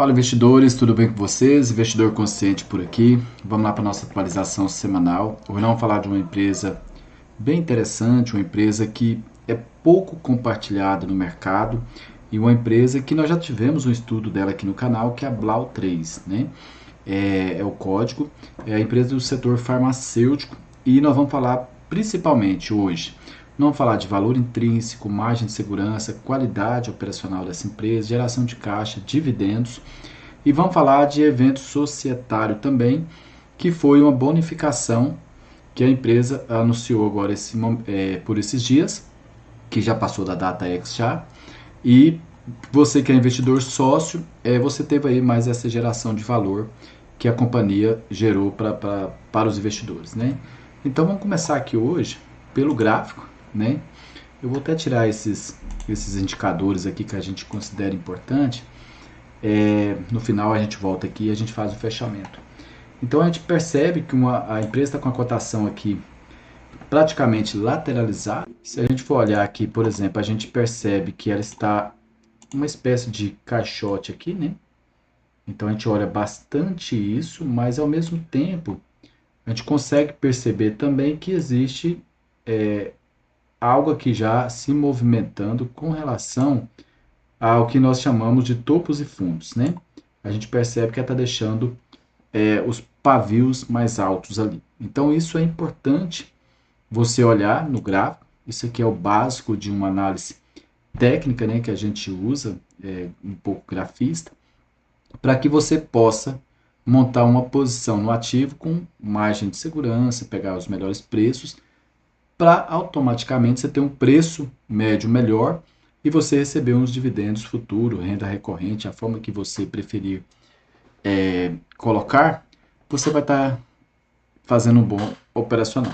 Fala investidores, tudo bem com vocês? Investidor consciente por aqui. Vamos lá para a nossa atualização semanal. Hoje vamos falar de uma empresa bem interessante, uma empresa que é pouco compartilhada no mercado e uma empresa que nós já tivemos um estudo dela aqui no canal, que é a Blau3, né? É o código, é a empresa do setor farmacêutico e nós vamos falar principalmente hoje. Vamos falar de valor intrínseco, margem de segurança, qualidade operacional dessa empresa, geração de caixa, dividendos. E vamos falar de evento societário também, que foi uma bonificação que a empresa anunciou agora por esses dias, que já passou da data X já. E você que é investidor sócio, você teve aí mais essa geração de valor que a companhia gerou para os investidores, né? Então vamos começar aqui hoje pelo gráfico, né? Eu vou até tirar esses indicadores aqui que a gente considera importante. No final a gente volta aqui e a gente faz o fechamento. Então a gente percebe que a empresa está com a cotação aqui praticamente lateralizada. Se a gente for olhar aqui, por exemplo, a gente percebe que ela está uma espécie de caixote aqui, né? Então a gente olha bastante isso, mas ao mesmo tempo a gente consegue perceber também que existe algo aqui já se movimentando com relação ao que nós chamamos de topos e fundos, né? A gente percebe que ela está deixando os pavios mais altos ali. Então isso é importante você olhar no gráfico. Isso aqui é o básico de uma análise técnica, né, que a gente usa, um pouco grafista, para que você possa montar uma posição no ativo com margem de segurança, pegar os melhores preços, para automaticamente você ter um preço médio melhor e você receber uns dividendos futuros, renda recorrente, a forma que você preferir colocar, você vai estar fazendo um bom operacional.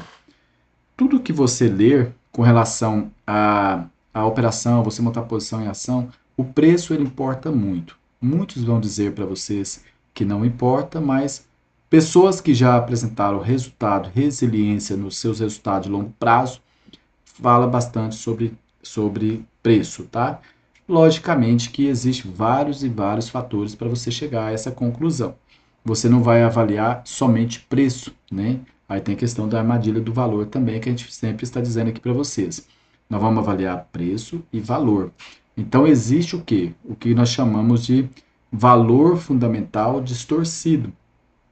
Tudo que você ler com relação à operação, você montar posição em ação, o preço ele importa muito. Muitos vão dizer para vocês que não importa, mas pessoas que já apresentaram resultado, resiliência nos seus resultados de longo prazo, fala bastante sobre preço, tá? Logicamente que existe vários e vários fatores para você chegar a essa conclusão. Você não vai avaliar somente preço, né? Aí tem a questão da armadilha do valor também, que a gente sempre está dizendo aqui para vocês. Nós vamos avaliar preço e valor. Então existe o quê? O que nós chamamos de valor fundamental distorcido.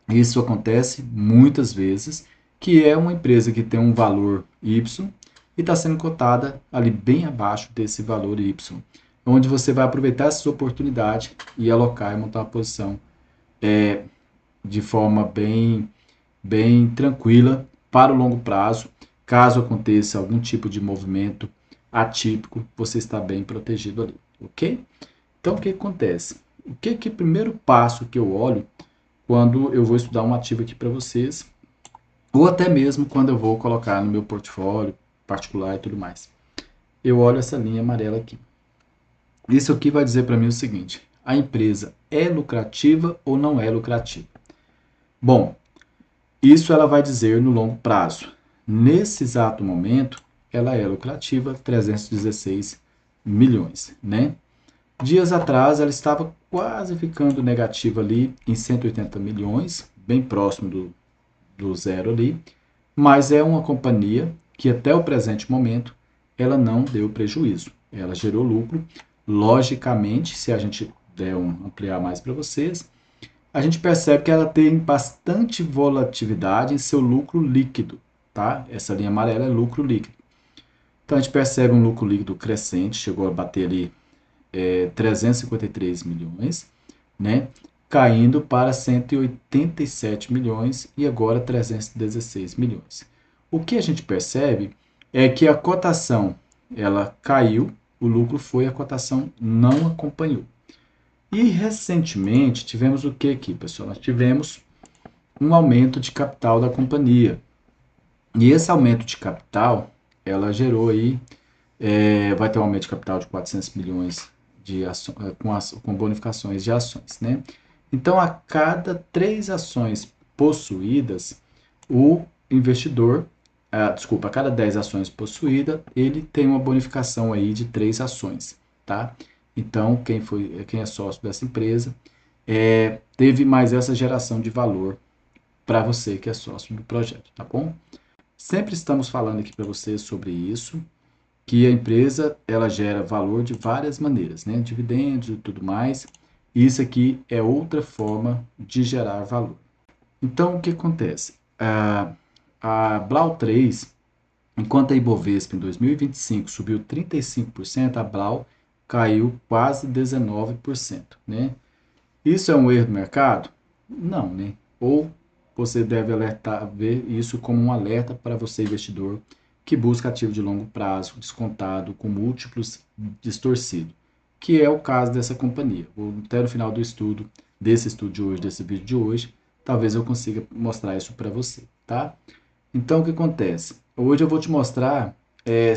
Isso acontece muitas vezes, que é uma empresa que tem um valor Y e está sendo cotada ali bem abaixo desse valor Y, onde você vai aproveitar essa oportunidade e alocar e montar uma posição de forma bem tranquila para o longo prazo. Caso aconteça algum tipo de movimento atípico, você está bem protegido ali, ok? Então o que acontece? O que é o primeiro passo que eu olho quando eu vou estudar um ativo aqui para vocês, ou até mesmo quando eu vou colocar no meu portfólio particular e tudo mais? Eu olho essa linha amarela aqui. Isso aqui vai dizer para mim o seguinte: a empresa é lucrativa ou não é lucrativa? Bom, isso ela vai dizer no longo prazo. Nesse exato momento, ela é lucrativa, 316 milhões, né? Dias atrás, ela estava quase ficando negativa ali em 180 milhões, bem próximo do zero ali, mas é uma companhia que até o presente momento, ela não deu prejuízo, ela gerou lucro. Logicamente, se a gente ampliar mais para vocês, a gente percebe que ela tem bastante volatilidade em seu lucro líquido, tá? Essa linha amarela é lucro líquido. Então a gente percebe um lucro líquido crescente, chegou a bater ali 353 milhões, né? Caindo para 187 milhões e agora 316 milhões. O que a gente percebe é que a cotação ela caiu, o lucro foi, a cotação não acompanhou. E recentemente tivemos o que aqui, pessoal? Nós tivemos um aumento de capital da companhia. E esse aumento de capital, ela gerou aí, vai ter um aumento de capital de 400 milhões com bonificações de ações, né? Então, a cada 3 ações possuídas, o investidor, a cada 10 ações possuídas, ele tem uma bonificação aí de 3 ações, tá? Então, quem é sócio dessa empresa, teve mais essa geração de valor para você que é sócio do projeto, tá bom? Sempre estamos falando aqui para você sobre isso, que a empresa ela gera valor de várias maneiras, né? Dividendos e tudo mais. Isso aqui é outra forma de gerar valor. Então, o que acontece? A Blau 3, enquanto a Ibovespa em 2025 subiu 35%, a Blau caiu quase 19%, né? Isso é um erro do mercado? Não, né? Ou você deve alertar, ver isso como um alerta para você, investidor, que busca ativo de longo prazo, descontado, com múltiplos distorcidos, que é o caso dessa companhia. Até no final do estudo, desse estudo de hoje, desse vídeo de hoje, talvez eu consiga mostrar isso para você, tá? Então, o que acontece? Hoje eu vou te mostrar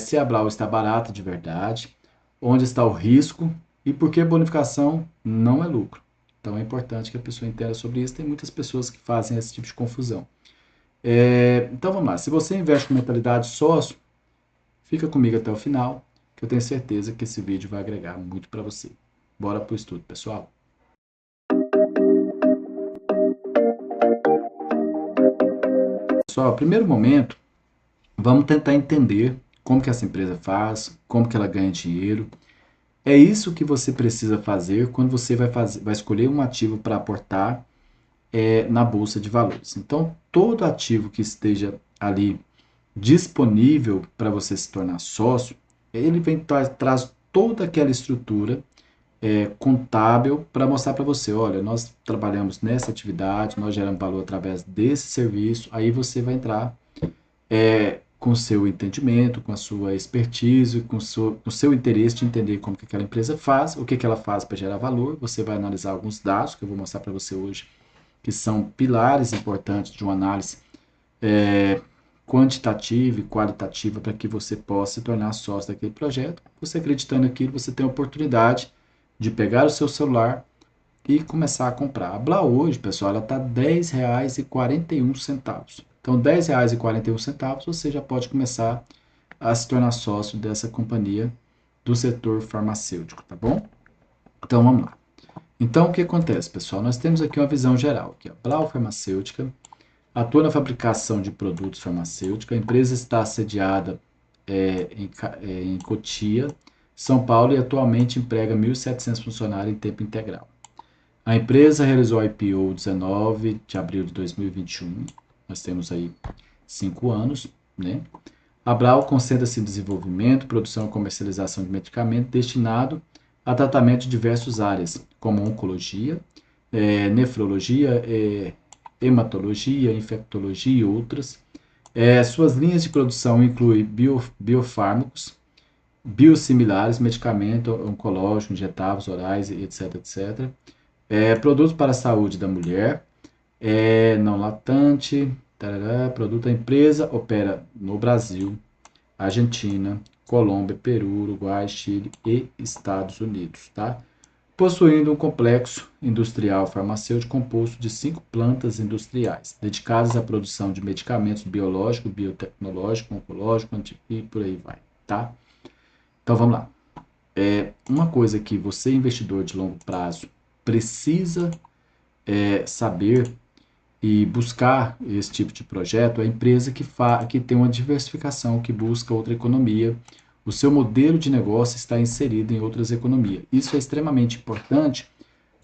se a Blau está barata de verdade, onde está o risco e por que bonificação não é lucro. Então, é importante que a pessoa entenda sobre isso. Tem muitas pessoas que fazem esse tipo de confusão. Então, vamos lá. Se você investe com mentalidade sócio, fica comigo até o final, que eu tenho certeza que esse vídeo vai agregar muito para você. Bora para o estudo, pessoal. Pessoal, primeiro momento, vamos tentar entender como que essa empresa faz, como que ela ganha dinheiro. É isso que você precisa fazer quando você vai escolher um ativo para aportar na bolsa de valores. Então, todo ativo que esteja ali disponível para você se tornar sócio, ele traz toda aquela estrutura contábil para mostrar para você, olha, nós trabalhamos nessa atividade, nós geramos valor através desse serviço, aí você vai entrar com o seu entendimento, com a sua expertise, com o seu interesse de entender como que aquela empresa faz, o que, que ela faz para gerar valor. Você vai analisar alguns dados que eu vou mostrar para você hoje, que são pilares importantes de uma análise quantitativa e qualitativa para que você possa se tornar sócio daquele projeto. Você acreditando naquilo, você tem a oportunidade de pegar o seu celular e começar a comprar. A Blau hoje, pessoal, ela está R$ 10,41. Então, R$ 10,41 você já pode começar a se tornar sócio dessa companhia do setor farmacêutico, tá bom? Então, vamos lá. Então, o que acontece, pessoal? Nós temos aqui uma visão geral, que a Blau Farmacêutica atua na fabricação de produtos farmacêuticos. A empresa está sediada em Cotia, São Paulo, e atualmente emprega 1.700 funcionários em tempo integral. A empresa realizou a IPO 19 de abril de 2021. Nós temos aí 5 anos, né? A Blau concentra-se em desenvolvimento, produção e comercialização de medicamentos destinado a tratamento de diversas áreas, como oncologia, nefrologia, hematologia, infectologia e outras. Suas linhas de produção incluem biofármacos, biosimilares, medicamentos oncológicos, injetáveis, orais, etc, etc. Produtos para a saúde da mulher, não latente, tarará, produto da empresa opera no Brasil, Argentina, Colômbia, Peru, Uruguai, Chile e Estados Unidos, tá? Possuindo um complexo industrial farmacêutico composto de 5 plantas industriais, dedicadas à produção de medicamentos biológicos, biotecnológicos, oncológicos e por aí vai, tá? Então vamos lá. Uma coisa que você, investidor de longo prazo, precisa saber e buscar esse tipo de projeto é a empresa que tem uma diversificação, que busca outra economia. O seu modelo de negócio está inserido em outras economias. Isso é extremamente importante,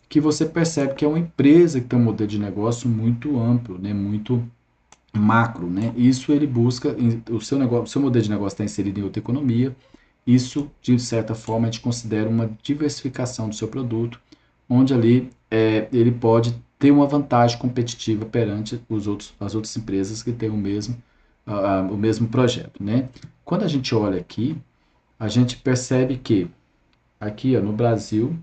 que você percebe que é uma empresa que tem um modelo de negócio muito amplo, né, muito macro, né? Isso ele busca, o seu modelo de negócio está inserido em outra economia. Isso, de certa forma, a gente considera uma diversificação do seu produto, onde ali ele pode ter uma vantagem competitiva perante as outras empresas que têm o mesmo projeto, né? Quando a gente olha aqui, a gente percebe que aqui, ó, no Brasil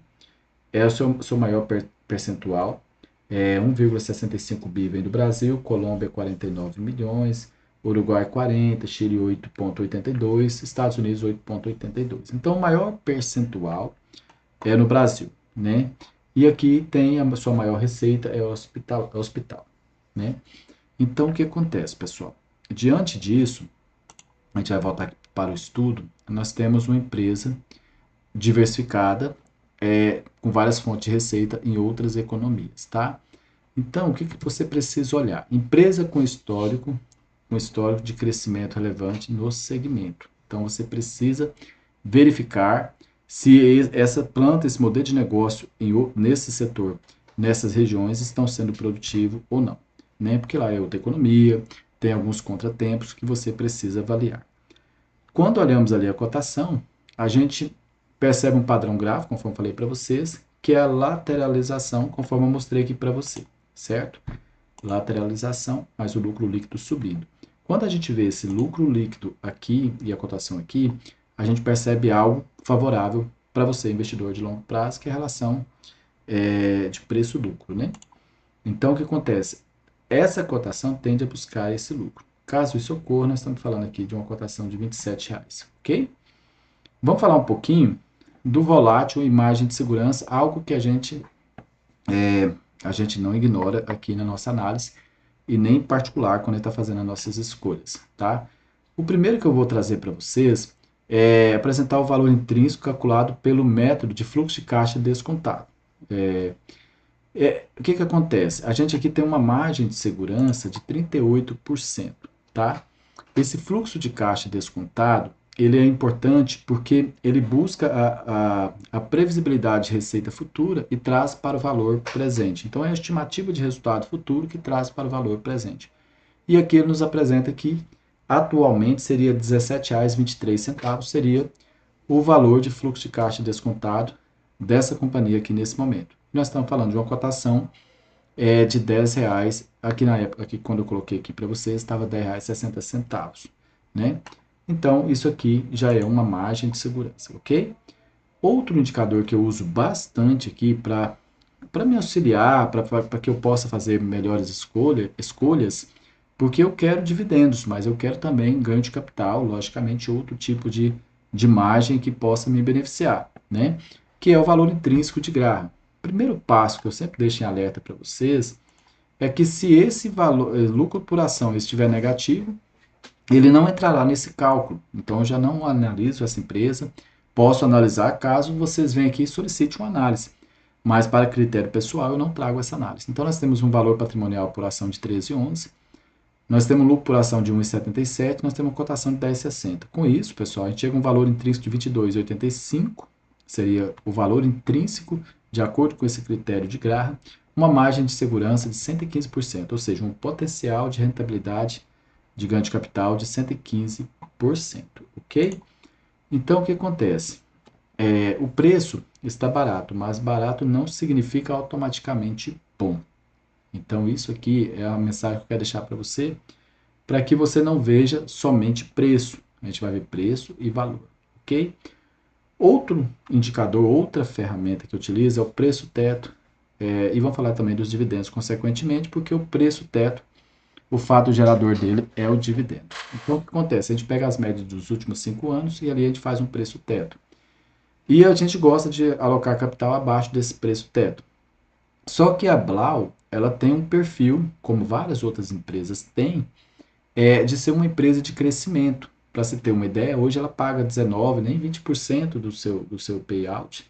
é o seu maior percentual, 1,65 bi vem do Brasil, Colômbia 49 milhões, Uruguai 40, Chile 8,82, Estados Unidos 8,82. Então, o maior percentual é no Brasil, né? E aqui tem a sua maior receita, é o hospital, né? Então, o que acontece, pessoal? Diante disso, a gente vai voltar aqui para o estudo, nós temos uma empresa diversificada, com várias fontes de receita em outras economias, tá? Então, o que você precisa olhar? Empresa com histórico de crescimento relevante no segmento. Então, você precisa verificar se essa planta, esse modelo de negócio nesse setor, nessas regiões, estão sendo produtivo ou não. Né? Porque lá é outra economia, tem alguns contratempos que você precisa avaliar. Quando olhamos ali a cotação, a gente percebe um padrão gráfico, conforme falei para vocês, que é a lateralização, conforme eu mostrei aqui para você, certo? Lateralização, mais o lucro líquido subindo. Quando a gente vê esse lucro líquido aqui e a cotação aqui, a gente percebe algo favorável para você, investidor de longo prazo, que é a relação de preço-lucro, né? Então, o que acontece? Essa cotação tende a buscar esse lucro. Caso isso ocorra, nós estamos falando aqui de uma cotação de R$ 27,00, ok? Vamos falar um pouquinho do volátil e margem de segurança, algo que a gente não ignora aqui na nossa análise, e nem em particular quando está fazendo as nossas escolhas, tá? O primeiro que eu vou trazer para vocês é apresentar o valor intrínseco calculado pelo método de fluxo de caixa descontado. O que acontece? A gente aqui tem uma margem de segurança de 38%, tá? Esse fluxo de caixa descontado, ele é importante porque ele busca a previsibilidade de receita futura e traz para o valor presente. Então, é a estimativa de resultado futuro que traz para o valor presente. E aqui ele nos apresenta que, atualmente, seria R$ 17,23, seria o valor de fluxo de caixa descontado dessa companhia aqui nesse momento. Nós estamos falando de uma cotação de R$10, aqui na época, aqui, quando eu coloquei aqui para vocês, estava R$10,60, né? Então, isso aqui já é uma margem de segurança, ok? Outro indicador que eu uso bastante aqui para me auxiliar, para que eu possa fazer melhores escolhas, porque eu quero dividendos, mas eu quero também ganho de capital, logicamente outro tipo de margem que possa me beneficiar, né? Que é o valor intrínseco de Graham. Primeiro passo que eu sempre deixo em alerta para vocês é que se esse valor, lucro por ação estiver negativo, ele não entrará nesse cálculo. Então, eu já não analiso essa empresa. Posso analisar caso vocês venham aqui e solicitem uma análise. Mas, para critério pessoal, eu não trago essa análise. Então, nós temos um valor patrimonial por ação de 13,11. Nós temos um lucro por ação de 1,77. Nós temos uma cotação de 10,60. Com isso, pessoal, a gente chega a um valor intrínseco de 22,85. Seria o valor intrínseco, de acordo com esse critério de Graham, uma margem de segurança de 115%, ou seja, um potencial de rentabilidade de ganho de capital de 115%, ok? Então, o que acontece? O preço está barato, mas barato não significa automaticamente bom. Então, isso aqui é a mensagem que eu quero deixar para você, para que você não veja somente preço. A gente vai ver preço e valor, ok? Outro indicador, outra ferramenta que eu utilizo é o preço teto, e vamos falar também dos dividendos consequentemente, porque o preço teto, o fato gerador dele é o dividendo. Então, o que acontece? A gente pega as médias dos últimos 5 anos e ali a gente faz um preço teto. E a gente gosta de alocar capital abaixo desse preço teto. Só que a Blau, ela tem um perfil, como várias outras empresas têm, de ser uma empresa de crescimento. Para você ter uma ideia, hoje ela paga 19%, nem 20% do seu payout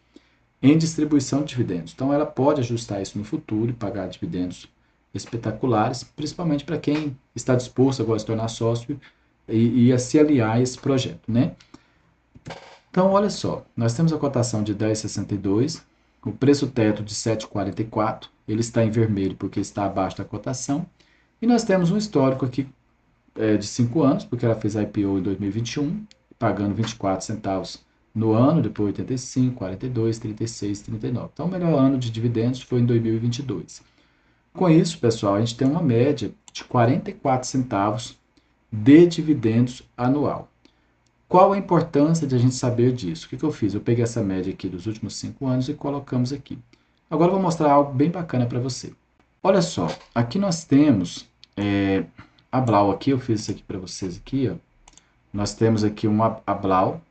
em distribuição de dividendos. Então, ela pode ajustar isso no futuro e pagar dividendos espetaculares, principalmente para quem está disposto agora a se tornar sócio e a se aliar a esse projeto, né? Então, olha só, nós temos a cotação de 10,62, o preço teto de 7,44, ele está em vermelho porque está abaixo da cotação, e nós temos um histórico aqui de 5 anos, porque ela fez a IPO em 2021, pagando 24 centavos no ano, depois 85, 42, 36, 39. Então, o melhor ano de dividendos foi em 2022. Com isso, pessoal, a gente tem uma média de 44 centavos de dividendos anual. Qual a importância de a gente saber disso? O que eu fiz? Eu peguei essa média aqui dos últimos 5 anos e colocamos aqui. Agora eu vou mostrar algo bem bacana para você. Olha só, aqui nós temos a Blau aqui, eu fiz isso aqui para vocês aqui, ó. Nós temos aqui a Blau,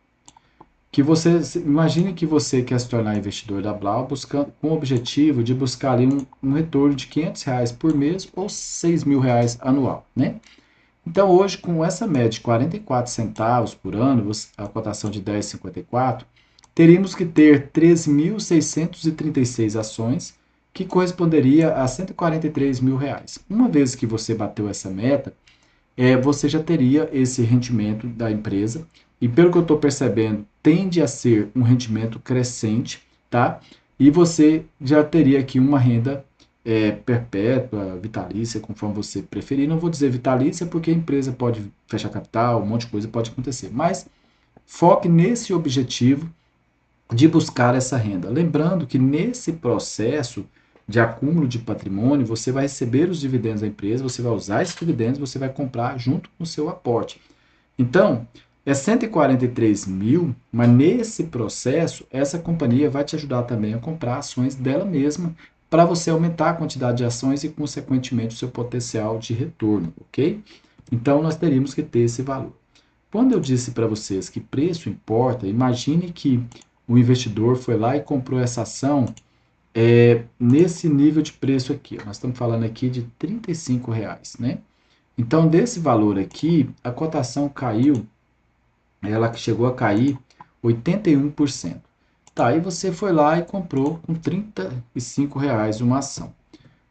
que você, imagine que você quer se tornar investidor da Blau, buscando, com o objetivo de buscar ali um retorno de R$500 por mês ou R$6.000 anual, né? Então, hoje, com essa média de 44 centavos por ano, a cotação de 10,54, teríamos que ter 3.636 ações, que corresponderia a R$ 143.000. Uma vez que você bateu essa meta, você já teria esse rendimento da empresa. E pelo que eu estou percebendo, tende a ser um rendimento crescente, tá? E você já teria aqui uma renda perpétua, vitalícia, conforme você preferir. Não vou dizer vitalícia, porque a empresa pode fechar capital, um monte de coisa pode acontecer. Mas foque nesse objetivo de buscar essa renda. Lembrando que nesse processo de acúmulo de patrimônio, você vai receber os dividendos da empresa, você vai usar esses dividendos, você vai comprar junto com o seu aporte. Então, é 143 mil, mas nesse processo, essa companhia vai te ajudar também a comprar ações dela mesma, para você aumentar a quantidade de ações e, consequentemente, o seu potencial de retorno, ok? Então, nós teríamos que ter esse valor. Quando eu disse para vocês que preço importa, imagine que o investidor foi lá e comprou essa ação nesse nível de preço aqui. Nós estamos falando aqui de R$ 35, né? Então, desse valor aqui, a cotação caiu, ela chegou a cair 81%. Tá, aí você foi lá e comprou com R$ 35 uma ação,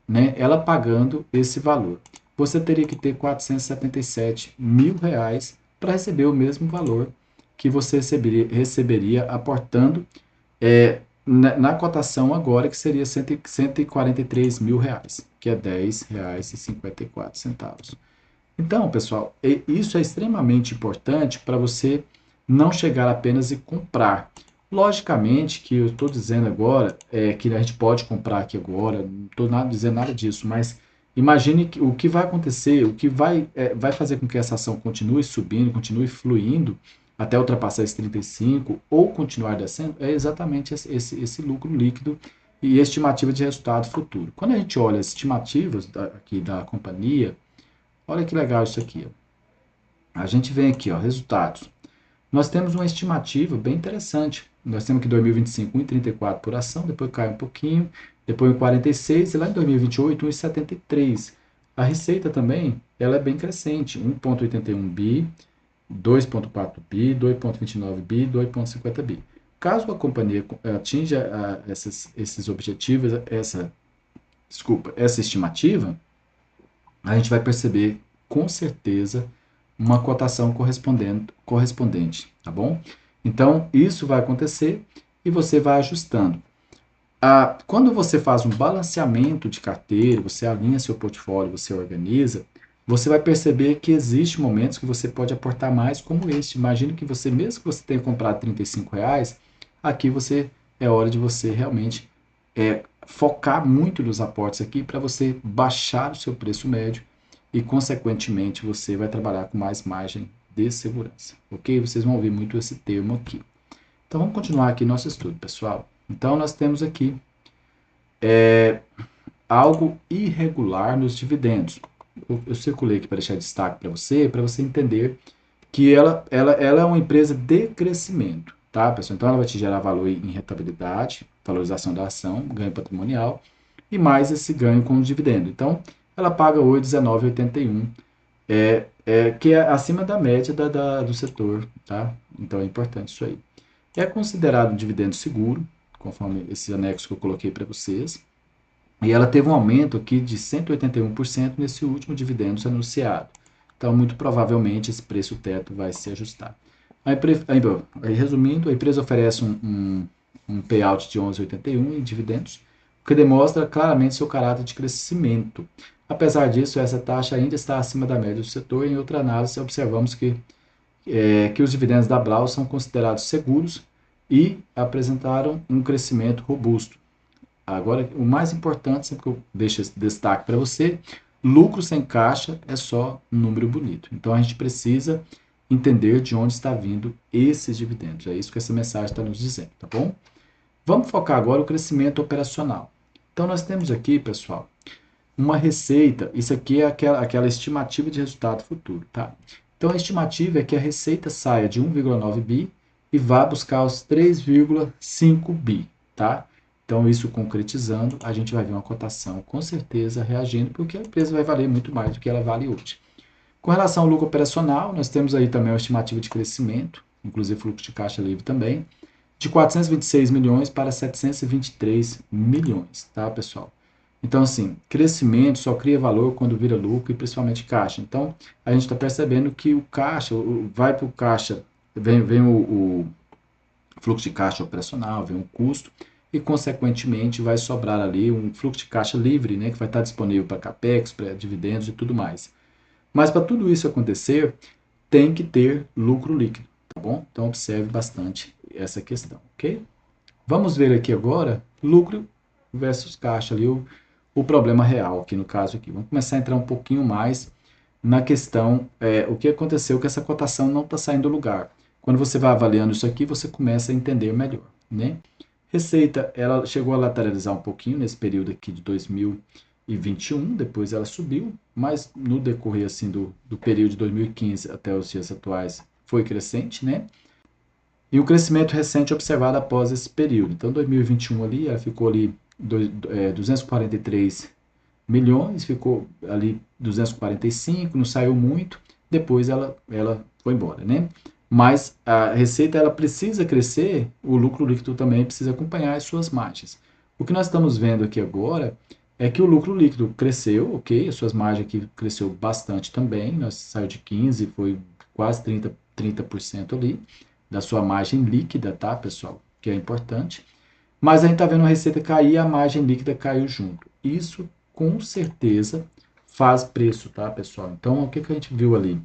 né? Ela pagando esse valor. Você teria que ter R$ 477.000 para receber o mesmo valor que você receberia aportando na cotação agora, que seria R$ 143.000, que é R$ 10,54. Então, pessoal, isso é extremamente importante para você não chegar apenas e comprar. Logicamente que eu estou dizendo agora que a gente pode comprar aqui agora, não estou dizendo nada disso, mas imagine que, o que vai acontecer, o que vai fazer com que essa ação continue subindo, continue fluindo até ultrapassar esse 35 ou continuar descendo, é exatamente esse lucro líquido e estimativa de resultado futuro. Quando a gente olha as estimativas aqui da companhia, olha que legal isso aqui. Ó. A gente vem aqui, ó, resultados. Nós temos uma estimativa bem interessante. Nós temos aqui 2025, 1,34 por ação, depois cai um pouquinho, depois 1,46 e lá em 2028, 1,73. A receita também, ela é bem crescente, 1,81 bi, 2,4 bi, 2,29 bi, 2,50 bi. Caso a companhia atinja esses objetivos, essa estimativa, a gente vai perceber com certeza uma cotação correspondente, tá bom? Então, isso vai acontecer e você vai ajustando. Quando você faz um balanceamento de carteira, você alinha seu portfólio, você organiza, você vai perceber que existem momentos que você pode aportar mais, como este. Imagina que você, mesmo que você tenha comprado R$ 35, aqui é hora de você realmente focar muito nos aportes aqui para você baixar o seu preço médio e, consequentemente, você vai trabalhar com mais margem de segurança, ok? Vocês vão ouvir muito esse termo aqui. Então, vamos continuar aqui nosso estudo, pessoal. Então, nós temos aqui algo irregular nos dividendos. Eu circulei aqui para deixar destaque para você entender que ela é uma empresa de crescimento, tá, pessoal? Então, ela vai te gerar valor em rentabilidade, valorização da ação, ganho patrimonial e mais esse ganho com o dividendo. Então, ela paga hoje R$19,81, que é acima da média do setor, tá? Então, é importante isso aí. É considerado um dividendo seguro, conforme esse anexo que eu coloquei para vocês. E ela teve um aumento aqui de 181% nesse último dividendo anunciado. Então, muito provavelmente, esse preço teto vai se ajustar. Aí, resumindo, a empresa oferece um payout de 11,81 em dividendos, o que demonstra claramente seu caráter de crescimento. Apesar disso, essa taxa ainda está acima da média do setor. Em outra análise, observamos que os dividendos da Blau são considerados seguros e apresentaram um crescimento robusto. Agora, o mais importante, sempre que eu deixo esse destaque para você, lucro sem caixa é só um número bonito. Então, a gente precisa entender de onde está vindo esses dividendos. É isso que essa mensagem está nos dizendo, tá bom? Vamos focar agora o crescimento operacional. Então, nós temos aqui, pessoal, uma receita. Isso aqui é aquela estimativa de resultado futuro, tá? Então, a estimativa é que a receita saia de 1,9 bi e vá buscar os 3,5 bi, tá? Então, isso concretizando, a gente vai ver uma cotação com certeza reagindo, porque a empresa vai valer muito mais do que ela vale hoje. Com relação ao lucro operacional, nós temos aí também uma estimativa de crescimento, inclusive fluxo de caixa livre também. de 426 milhões para 723 milhões, tá, pessoal? Então, assim, crescimento só cria valor quando vira lucro e principalmente caixa. Então, a gente está percebendo que o caixa, vai para o caixa, vem o fluxo de caixa operacional, vem um custo e, consequentemente, vai sobrar ali um fluxo de caixa livre, né, que vai estar disponível para capex, para dividendos e tudo mais. Mas para tudo isso acontecer, tem que ter lucro líquido, tá bom? Então, observe bastante essa questão, ok? Vamos ver aqui agora lucro versus caixa ali, o problema real aqui no caso aqui. Vamos começar a entrar um pouquinho mais na questão, o que aconteceu que essa cotação não está saindo do lugar. Quando você vai avaliando isso aqui, você começa a entender melhor, né? Receita, ela chegou a lateralizar um pouquinho nesse período aqui de 2021, depois ela subiu, mas no decorrer assim do período de 2015 até os dias atuais foi crescente, né? E o crescimento recente observado após esse período. Então, 2021 ali, ela ficou ali 243 milhões, ficou ali 245, não saiu muito, depois ela foi embora, né? Mas a receita ela precisa crescer, o lucro líquido também precisa acompanhar as suas margens. O que nós estamos vendo aqui agora é que o lucro líquido cresceu, ok? As suas margens aqui cresceu bastante também, nós saiu de 15, foi quase 30% ali da sua margem líquida, tá, pessoal? Que é importante. Mas a gente está vendo a receita cair e a margem líquida caiu junto. Isso, com certeza, faz preço, tá, pessoal? Então, o que, que a gente viu ali?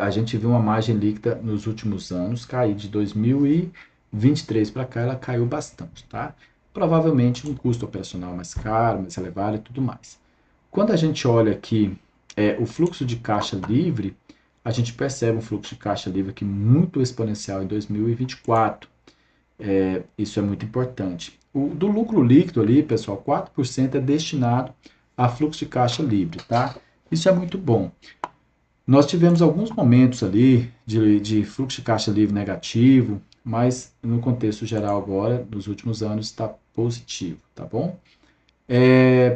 A gente viu uma margem líquida nos últimos anos cair de 2023 para cá, ela caiu bastante, tá? Provavelmente um custo operacional mais caro, mais elevado e tudo mais. Quando a gente olha aqui o fluxo de caixa livre, a gente percebe um fluxo de caixa livre aqui muito exponencial em 2024. Isso é muito importante. Do lucro líquido ali, pessoal, 4% é destinado a fluxo de caixa livre, tá? Isso é muito bom. Nós tivemos alguns momentos ali de fluxo de caixa livre negativo, mas no contexto geral agora, nos últimos anos, está positivo, tá bom?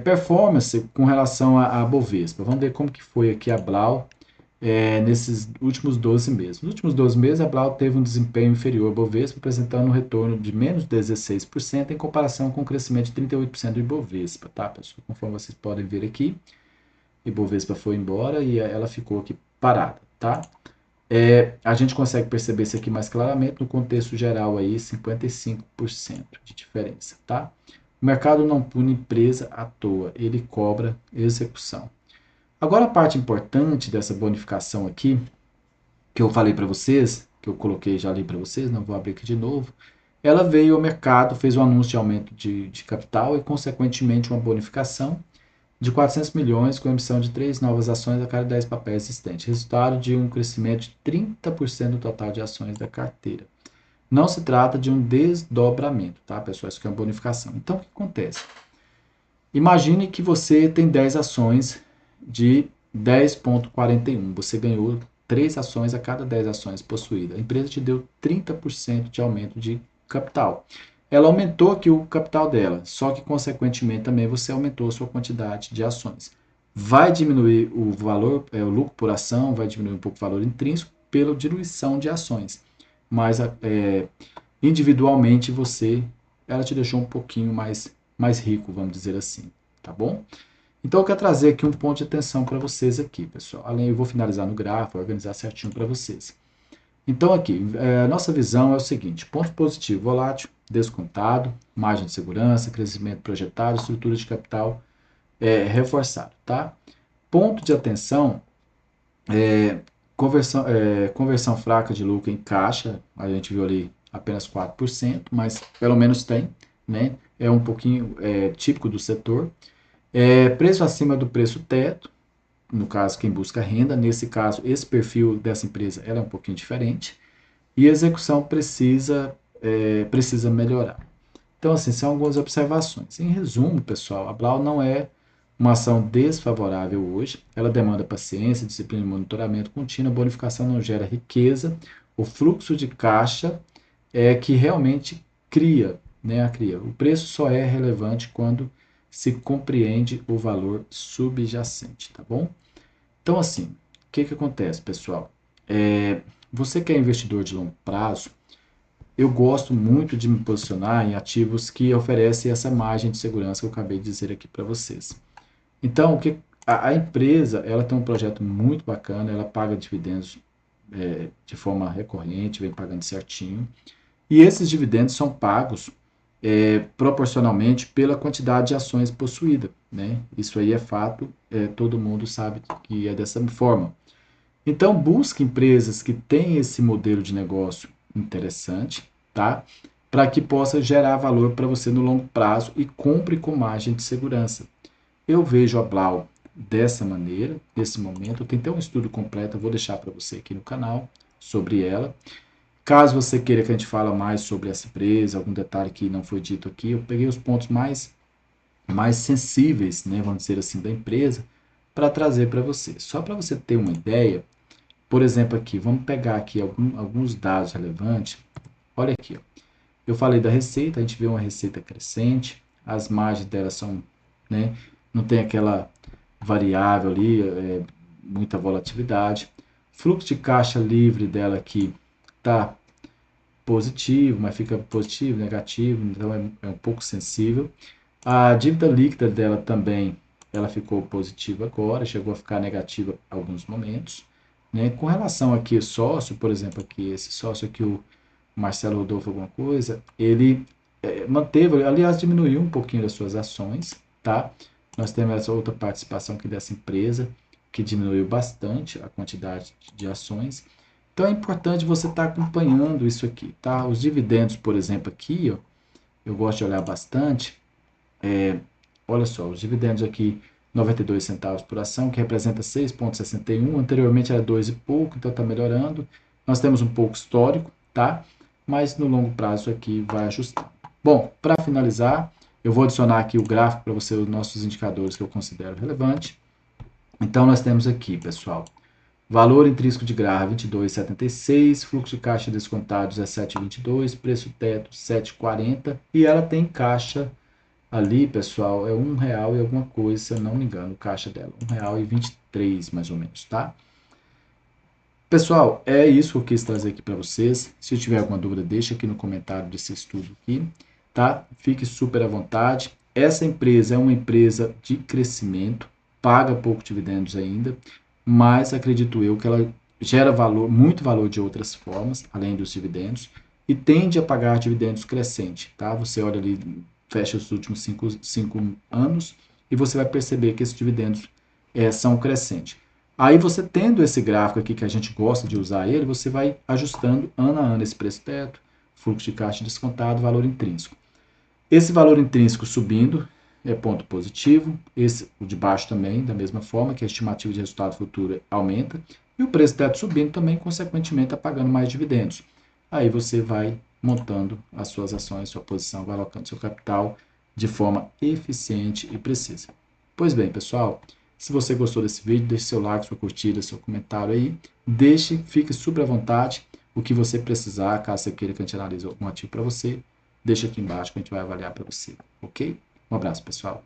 Performance com relação a Bovespa. Vamos ver como que foi aqui a Blau nesses últimos 12 meses. Nos últimos 12 meses, a Blau teve um desempenho inferior ao Bovespa, apresentando um retorno de menos 16% em comparação com o crescimento de 38% do Ibovespa, tá, pessoal? Conforme vocês podem ver aqui, o Ibovespa foi embora e ela ficou aqui parada, tá? A gente consegue perceber isso aqui mais claramente no contexto geral aí, 55% de diferença, tá? O mercado não pune empresa à toa, ele cobra execução. Agora a parte importante dessa bonificação aqui, que eu falei para vocês, que eu coloquei já ali para vocês, não vou abrir aqui de novo, ela veio ao mercado, fez um anúncio de aumento de capital e, consequentemente, uma bonificação de 400 milhões com a emissão de 3 novas ações a cada 10 papéis existentes, resultado de um crescimento de 30% do total de ações da carteira. Não se trata de um desdobramento, tá, pessoal? Isso aqui é uma bonificação. Então, o que acontece? Imagine que você tem 10 ações de 10,41. Você ganhou 3 ações a cada 10 ações possuídas. A empresa te deu 30% de aumento de capital. Ela aumentou aqui o capital dela, só que, consequentemente, também você aumentou a sua quantidade de ações. Vai diminuir o valor, o lucro por ação, vai diminuir um pouco o valor intrínseco pela diluição de ações. Mas, individualmente, ela te deixou um pouquinho mais rico, vamos dizer assim, tá bom? Então eu quero trazer aqui um ponto de atenção para vocês aqui, pessoal. Além, eu vou finalizar no gráfico, organizar certinho para vocês. Então aqui, a nossa visão é o seguinte: ponto positivo, volátil, descontado, margem de segurança, crescimento projetado, estrutura de capital reforçado, tá? Ponto de atenção, conversão fraca de lucro em caixa, a gente viu ali apenas 4%, mas pelo menos tem, né? É um pouquinho típico do setor. Preço acima do preço teto, no caso quem busca renda, nesse caso esse perfil dessa empresa ela é um pouquinho diferente, e a execução precisa melhorar. Então assim, são algumas observações. Em resumo, pessoal, a Blau não é uma ação desfavorável hoje, ela demanda paciência, disciplina e monitoramento contínuo, a bonificação não gera riqueza, o fluxo de caixa é que realmente cria, né, o preço só é relevante quando se compreende o valor subjacente, tá bom? Então, assim, o que acontece, pessoal? Você que é investidor de longo prazo, eu gosto muito de me posicionar em ativos que oferecem essa margem de segurança que eu acabei de dizer aqui para vocês. Então, a empresa, ela tem um projeto muito bacana, ela paga dividendos de forma recorrente, vem pagando certinho, e esses dividendos são pagos proporcionalmente pela quantidade de ações possuída, né? Isso aí é fato, todo mundo sabe que é dessa forma. Então, busque empresas que têm esse modelo de negócio interessante, tá? Para que possa gerar valor para você no longo prazo e compre com margem de segurança. Eu vejo a Blau dessa maneira, nesse momento. Tem até um estudo completo, eu vou deixar para você aqui no canal sobre ela. Caso você queira que a gente fale mais sobre essa empresa, algum detalhe que não foi dito aqui, eu peguei os pontos mais sensíveis, né, vamos dizer assim, da empresa, para trazer para você. Só para você ter uma ideia, por exemplo, aqui, vamos pegar aqui alguns dados relevantes. Olha aqui, ó. Eu falei da receita, a gente vê uma receita crescente, as margens dela são, né, não tem aquela variável ali, muita volatilidade. Fluxo de caixa livre dela aqui tá positivo, mas fica positivo, negativo, então é um pouco sensível. A dívida líquida dela também, ela ficou positiva agora, chegou a ficar negativa em alguns momentos. Né? Com relação aqui sócio, por exemplo, aqui esse sócio aqui, o Marcelo Rodolfo alguma coisa, ele manteve, aliás, diminuiu um pouquinho das suas ações, tá? Nós temos essa outra participação aqui dessa empresa, que diminuiu bastante a quantidade de ações. Então é importante você estar acompanhando isso aqui, tá? Os dividendos, por exemplo, aqui, ó, eu gosto de olhar bastante. Olha só, os dividendos aqui, 92 centavos por ação, que representa 6,61. Anteriormente era 2 e pouco, então está melhorando. Nós temos um pouco histórico, tá? Mas no longo prazo aqui vai ajustar. Bom, para finalizar, eu vou adicionar aqui o gráfico para você, os nossos indicadores que eu considero relevante. Então nós temos aqui, pessoal, valor intrínseco de Grava 22,76, fluxo de caixa descontados é 7,22, preço teto 7,40 e ela tem caixa ali, pessoal, é R$ 1 e alguma coisa, se eu não me engano, o caixa dela, R$ 1,23 mais ou menos, tá? Pessoal, é isso que eu quis trazer aqui para vocês. Se tiver alguma dúvida, deixa aqui no comentário desse estudo aqui, tá? Fique super à vontade. Essa empresa é uma empresa de crescimento, paga pouco dividendos ainda, mas acredito eu que ela gera valor, muito valor de outras formas, além dos dividendos, e tende a pagar dividendos crescente, tá? Você olha ali, fecha os últimos cinco anos e você vai perceber que esses dividendos são crescentes. Aí você tendo esse gráfico aqui que a gente gosta de usar ele, você vai ajustando ano a ano esse preço teto, fluxo de caixa descontado, valor intrínseco. Esse valor intrínseco subindo é ponto positivo, esse o de baixo também, da mesma forma, que a estimativa de resultado futuro aumenta, e o preço teto subindo também, consequentemente, está pagando mais dividendos. Aí você vai montando as suas ações, sua posição, vai alocando seu capital de forma eficiente e precisa. Pois bem, pessoal, se você gostou desse vídeo, deixe seu like, sua curtida, seu comentário aí. Fique super à vontade. O que você precisar, caso você queira que a gente analise algum ativo para você, deixa aqui embaixo que a gente vai avaliar para você, ok? Um abraço, pessoal.